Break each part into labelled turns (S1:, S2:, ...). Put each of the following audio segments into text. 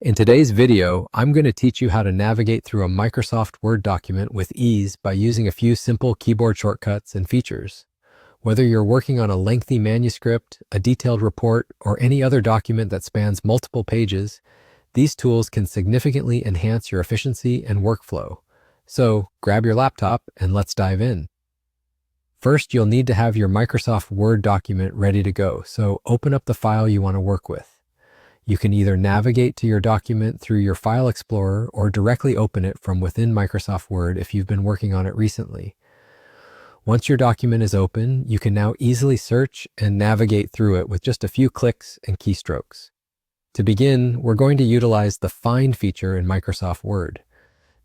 S1: In today's video, I'm going to teach you how to navigate through a Microsoft Word document with ease by using a few simple keyboard shortcuts and features. Whether you're working on a lengthy manuscript, a detailed report, or any other document that spans multiple pages, these tools can significantly enhance your efficiency and workflow. So, grab your laptop and let's dive in. First, you'll need to have your Microsoft Word document ready to go, so open up the file you want to work with. You can either navigate to your document through your File Explorer or directly open it from within Microsoft Word if you've been working on it recently. Once your document is open, you can now easily search and navigate through it with just a few clicks and keystrokes. To begin, we're going to utilize the Find feature in Microsoft Word.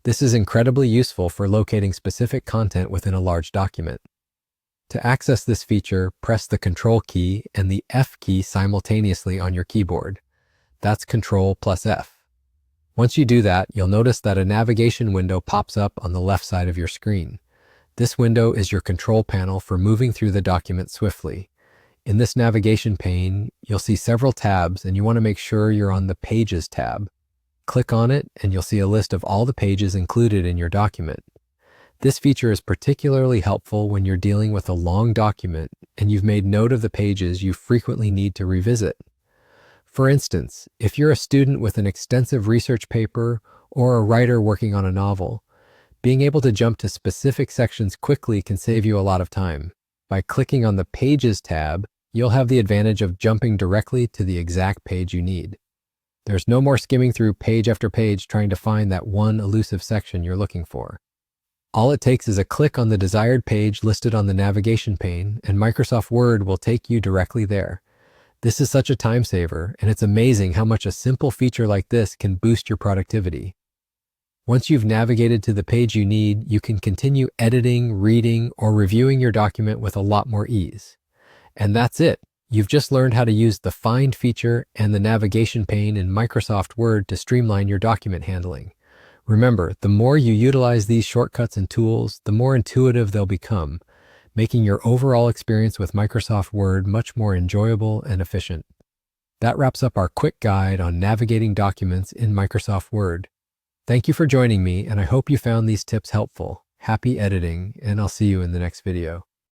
S1: This is incredibly useful for locating specific content within a large document. To access this feature, press the Control key and the F key simultaneously on your keyboard. That's Control plus F. Once you do that, you'll notice that a navigation window pops up on the left side of your screen. This window is your control panel for moving through the document swiftly. In this navigation pane, you'll see several tabs, and you want to make sure you're on the Pages tab. Click on it, and you'll see a list of all the pages included in your document. This feature is particularly helpful when you're dealing with a long document and you've made note of the pages you frequently need to revisit. For instance, if you're a student with an extensive research paper or a writer working on a novel, being able to jump to specific sections quickly can save you a lot of time. By clicking on the Pages tab, you'll have the advantage of jumping directly to the exact page you need. There's no more skimming through page after page trying to find that one elusive section you're looking for. All it takes is a click on the desired page listed on the navigation pane, and Microsoft Word will take you directly there. This is such a time saver, and it's amazing how much a simple feature like this can boost your productivity. Once you've navigated to the page you need, you can continue editing, reading, or reviewing your document with a lot more ease. And that's it. You've just learned how to use the Find feature and the navigation pane in Microsoft Word to streamline your document handling. Remember, the more you utilize these shortcuts and tools, the more intuitive they'll become, making your overall experience with Microsoft Word much more enjoyable and efficient. That wraps up our quick guide on navigating documents in Microsoft Word. Thank you for joining me, and I hope you found these tips helpful. Happy editing, and I'll see you in the next video.